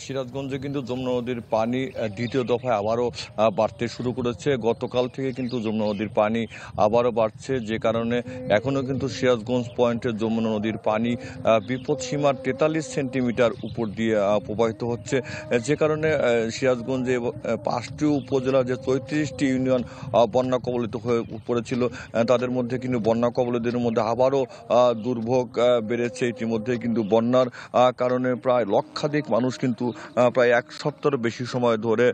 সিরাজগঞ্জে কিন্তু যমুনা নদীর পানি দ্বিতীয় দফায় আবারও বাড়তে শুরু করেছে। গতকাল থেকে কিন্তু যমুনা নদীর পানি আবারও বাড়ছে, যে কারণে এখনও কিন্তু সিরাজগঞ্জ পয়েন্টে যমুনা নদীর পানি বিপদসীমার 43 সেন্টিমিটার উপর দিয়ে প্রবাহিত হচ্ছে, যে কারণে সিরাজগঞ্জে 5টি উপজেলার যে 34টি ইউনিয়ন বন্যা কবলিত হয়ে পড়েছিল, তাদের মধ্যে কিন্তু বন্যা কবলিতদের মধ্যে আবারও দুর্ভোগ বেড়েছে। ইতিমধ্যে কিন্তু বন্যার কারণে প্রায় লক্ষাধিক মানুষ কিন্তু প্রায় এক সপ্তাহের বেশি সময় ধরে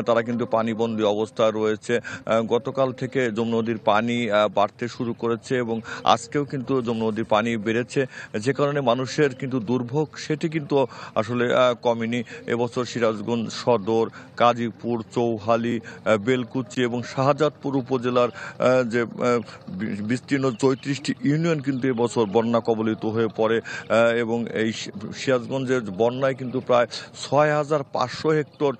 তারা কিন্তু পানিবন্দী অবস্থায় রয়েছে। গতকাল থেকে যমুনা নদীর পানি বাড়তে শুরু করেছে এবং আজকেও কিন্তু যমুনা নদীর পানি বেড়েছে, যে কারণে মানুষের কিন্তু দুর্ভোগ সেটি কিন্তু আসলে কমেনি। এবছর সিরাজগঞ্জ সদর, গাজীপুর, চৌহালি, বেলকুচি এবং শাহজাদপুর উপজেলার যে বিস্তীর্ণ 34টি ইউনিয়ন কিন্তু এবছর বন্যা কবলিত হয়ে পড়ে এবং এই সিরাজগঞ্জের বন্যায় কিন্তু প্রায় 6,500 হেক্টর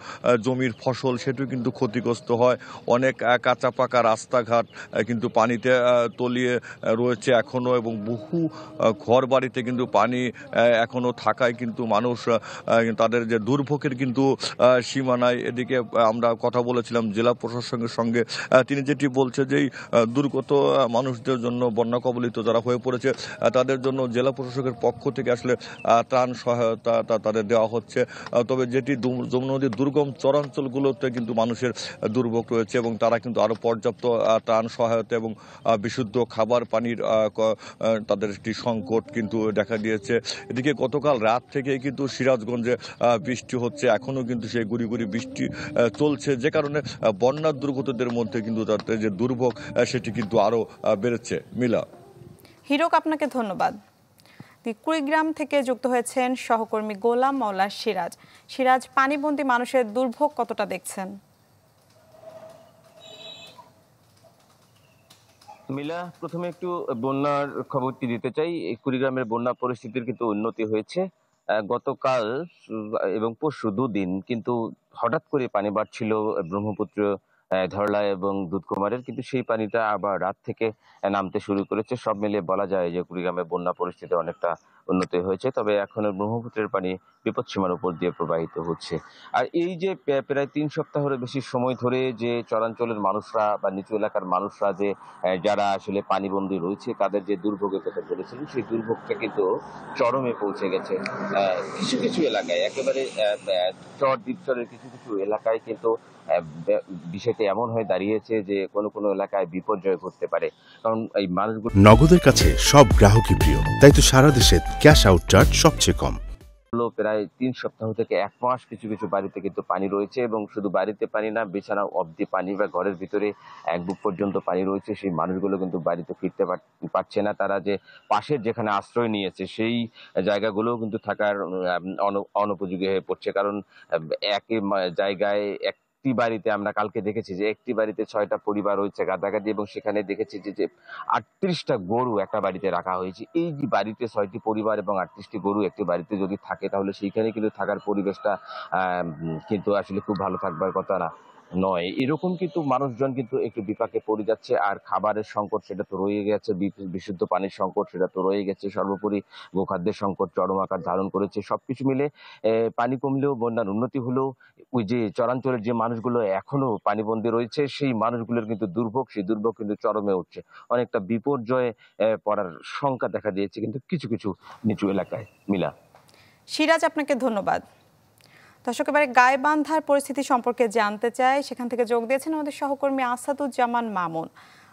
জমির ফসল সেটিও কিন্তু ক্ষতিগ্রস্ত হয়। অনেক কাঁচা পাকা রাস্তাঘাট কিন্তু পানিতে তলিয়ে রয়েছে এখনও, এবং বহু ঘর বাড়িতে কিন্তু পানি এখনও থাকায় কিন্তু মানুষ তাদের যে দুর্ভোগের কিন্তু সীমানায়। এদিকে আমরা কথা বলেছিলাম জেলা প্রশাসনের সঙ্গে, তিনি যেটি বলছে যে দুর্গত মানুষদের জন্য, বন্যা কবলিত যারা হয়ে পড়েছে তাদের জন্য জেলা প্রশাসকের পক্ষ থেকে আসলে ত্রাণ সহায়তা তাদের দেওয়া হচ্ছে। তবে যেটি যমুনা নদীর দুর্গম চরাঞ্চলগুলোতে কিন্তু মানুষের দুর্ভোগ রয়েছে এবং তারা কিন্তু আরও পর্যাপ্ত ত্রাণ সহায়তা এবং বিশুদ্ধ খাবার পানির তাদের একটি সংকট কিন্তু দেখা দিয়েছে। এদিকে গতকাল রাত থেকেই কিন্তু সিরাজগঞ্জে বৃষ্টি হচ্ছে, এখনও কিন্তু সেই গুড়ি গুড়ি বৃষ্টি চলছে, যে কারণে বন্যার দুর্গতদের মধ্যে কিন্তু তাদের যে দুর্ভোগ সেটি কিন্তু আরও বেড়েছে। মিলা। হিরক, আপনাকে ধন্যবাদ। কুড়িগ্রাম থেকে যুক্ত হয়েছেন সহকর্মী গোলাম মাওলা সিরাজ। সিরাজ, পানিবন্দী মানুষের দুর্ভোগ কতটা দেখছেন? মিলা, প্রথমে একটু বন্যার খবরটি দিতে চাই। কুড়িগ্রামের বন্যা পরিস্থিতির কিন্তু উন্নতি হয়েছে। গতকাল এবং পরশু দুদিন কিন্তু হঠাৎ করে পানি বাড়ছিল ব্রহ্মপুত্র, ধরলা এবং দুধকুমারের, কিন্তু সেই পানিটা আবার রাত থেকে নামতে শুরু করেছে। সব মিলিয়ে বলা যায় যে কুড়িগ্রামের বন্যা পরিস্থিতি অনেকটা উন্নতি হয়েছে, তবে এখনো ব্রহ্মপুত্রের পানি বিপদসীমার উপর দিয়ে প্রবাহিত হচ্ছে। আর এই যে প্রায় 3 সপ্তাহের বেশি সময় ধরে যে চরাঞ্চলের মানুষরা বা নিচু এলাকার মানুষরা যে যারা আসলে পানিবন্দী রয়েছে, তাদের যে দুর্ভোগের কথা বলেছিলেন, সেই দুর্ভোগটা কিন্তু চরমে পৌঁছে গেছে। কিছু কিছু এলাকায় একেবারে চর দ্বীপচরের কিছু কিছু এলাকায় কিন্তু বিষয়টি এমন হয়ে দাঁড়িয়েছে যে কোনো কোনো এলাকায় বিপর্যয় ঘটতে পারে, কারণ এই মানুষগুলো নগদের কাছে সব গ্রাহকই প্রিয়, তাই তো সারা দেশে ক্যাশ আউট চার্জ সবচেয়ে কম। প্রায় 3 সপ্তাহ থেকে 1 মাস কিছু কিছু বাড়িতে কিন্তু পানি রয়েছে, এবং শুধু বাড়িতে পানি না, বিছানা অবধি পানি বা ঘরের ভিতরে 1 বুক পর্যন্ত পানি রয়েছে। সেই মানুষগুলো কিন্তু বাড়িতে ফিরতে পারছে না। তারা যে পাশের যেখানে আশ্রয় নিয়েছে সেই জায়গাগুলোও কিন্তু থাকার অনুপযোগী হয়ে পড়ছে, কারণ একই জায়গায় একটি বাড়িতে আমরা কালকে দেখেছি যে একটি বাড়িতে 6টা পরিবার রয়েছে গাদাগাদি, এবং সেখানে দেখেছি যে 38টা গরু একটা বাড়িতে রাখা হয়েছে। এই যে বাড়িতে 6টি পরিবার এবং 38টি গরু একটি বাড়িতে যদি থাকে, তাহলে সেইখানে কিন্তু থাকার পরিবেশটা কিন্তু আসলে খুব ভালো থাকবার কথা নয়। এরকম কিন্তু মানুষজন কিন্তু একটু বিপাকে পড়ে যাচ্ছে। আর খাবারের সংকট সেটা তো রয়ে গেছে, বিশুদ্ধ পানির সংকট সেটা তো রয়ে গেছে, সর্বোপরি গোখাদ্যের সংকট চরম আকার ধারণ করেছে। সবকিছু মিলে পানি কমলেও, বন্যার উন্নতি হলেও, ওই যে চরাঞ্চলের যে মানুষগুলো এখনো পানিবন্দী রয়েছে, সেই মানুষগুলোর কিন্তু দুর্ভোগ, সেই দুর্ভোগ কিন্তু চরমে উঠছে। অনেকটা বিপর্যয়ে পড়ার শঙ্কা দেখা দিয়েছে কিন্তু কিছু কিছু নিচু এলাকায়। মিলা। সিরাজ, আপনাকে ধন্যবাদ। দর্শক, এবারে গাইবান্ধার পরিস্থিতি সম্পর্কে জানতে চাই। সেখান থেকে যোগ দিয়েছেন আমাদের সহকর্মী আসাদুজ্জামান মামুন।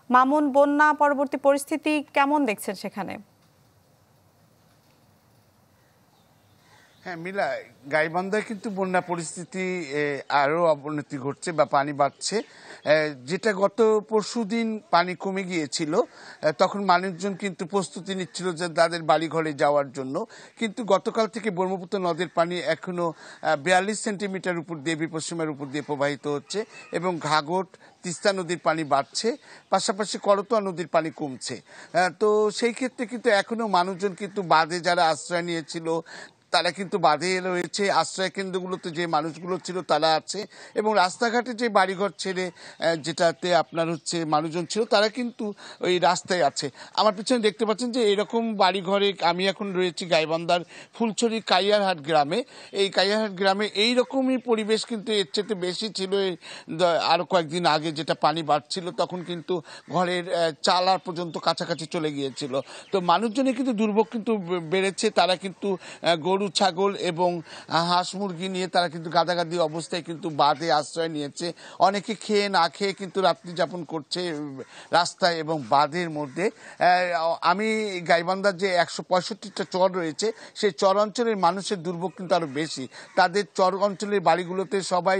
মামুন, বন্যা পরবর্তী পরিস্থিতি কেমন দেখছেন সেখানে? হ্যাঁ মিলা, গাইবান্ধায় কিন্তু বন্যা পরিস্থিতি আরও অবনতি ঘটছে বা পানি বাড়ছে। যেটা গত পরশুদিন পানি কমে গিয়েছিল, তখন মানুষজন কিন্তু প্রস্তুতি নিচ্ছিল যে তাদের বাড়িঘরে যাওয়ার জন্য, কিন্তু গতকাল থেকে ব্রহ্মপুত্র নদের পানি এখনো 42 সেন্টিমিটার উপর দিয়ে বিপদসীমার উপর দিয়ে প্রবাহিত হচ্ছে, এবং ঘাঘট, তিস্তা নদীর পানি বাড়ছে, পাশাপাশি করতোয়া নদীর পানি কমছে। তো সেই ক্ষেত্রে কিন্তু এখনো মানুষজন কিন্তু বাঁধে যারা আশ্রয় নিয়েছিল, তারা কিন্তু বাঁধে রয়েছে, আশ্রয় কেন্দ্রগুলোতে যে মানুষগুলো ছিল তারা আছে, এবং রাস্তাঘাটে যে বাড়িঘর ছেড়ে যেটাতে আপনার হচ্ছে মানুষজন ছিল তারা কিন্তু ওই রাস্তায় আছে। আমার পিছনে দেখতে পাচ্ছেন যে এরকম বাড়িঘরে আমি এখন রয়েছি গাইবান্ধার ফুলছড়ি কাইয়ারহাট গ্রামে। এই কাইয়ারহাট গ্রামে এইরকমই পরিবেশ কিন্তু এর চেয়ে বেশি ছিল আরো কয়েকদিন আগে, যেটা পানি বাড়ছিল তখন কিন্তু ঘরের চালা পর্যন্ত কাছাকাছি চলে গিয়েছিল। তো মানুষজনের কিন্তু দুর্ভোগ কিন্তু বেড়েছে, তারা কিন্তু গরু ছাগল এবং হাঁস মুরগি নিয়ে তারা কিন্তু গাদাগাদি অবস্থায় কিন্তু বাঁধে আশ্রয় নিয়েছে। অনেকে খেয়ে না খেয়ে কিন্তু রাত্রি যাপন করছে রাস্তায় এবং বাঁধের মধ্যে। আমি গাইবান্ধার যে 165টা চর রয়েছে সেই চর অঞ্চলের মানুষের দুর্ভোগ কিন্তু আরো বেশি। তাদের চর অঞ্চলের বাড়িগুলোতে সবাই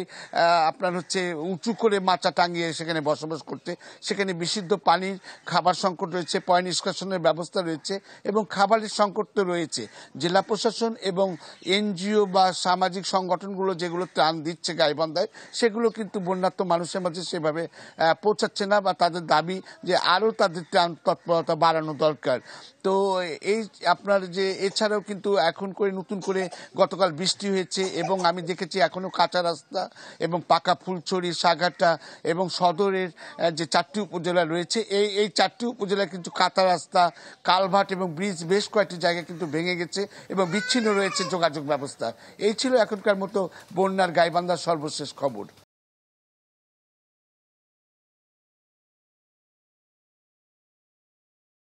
আপনার হচ্ছে উঁচু করে মাচা টাঙিয়ে সেখানে বসবাস করতে, সেখানে বিশুদ্ধ পানির খাবার সংকট রয়েছে, পয় নিষ্কাশনের ব্যবস্থা রয়েছে এবং খাবারের সংকট তো রয়েছে। জেলা প্রশাসন এবং এনজিও বা সামাজিক সংগঠনগুলো যেগুলো ত্রাণ দিচ্ছে গাইবান্ধায়, সেগুলো কিন্তু বন্যার্ত মানুষের মাঝে সেভাবে পৌঁছাচ্ছে না, বা তাদের দাবি যে আরও তাদের ত্রাণ তৎপরতা বাড়ানো দরকার। তো এই আপনার যে এছাড়াও কিন্তু এখন করে নতুন করে গতকাল বৃষ্টি হয়েছে এবং আমি দেখেছি এখনো কাঁচা রাস্তা এবং পাকা ফুলছড়ি, সাগাটা এবং সদরের যে 4টি উপজেলা রয়েছে এই 4টি উপজেলায় কিন্তু কাঁচা রাস্তা, কালভার্ট এবং ব্রিজ বেশ কয়েকটি জায়গায় কিন্তু ভেঙে গেছে এবং বিচ্ছিন্ন রয়েছে যোগাযোগ ব্যবস্থা। এই ছিল এখনকার মতো বন্যার গাইবান্ধার সর্বশেষ খবর।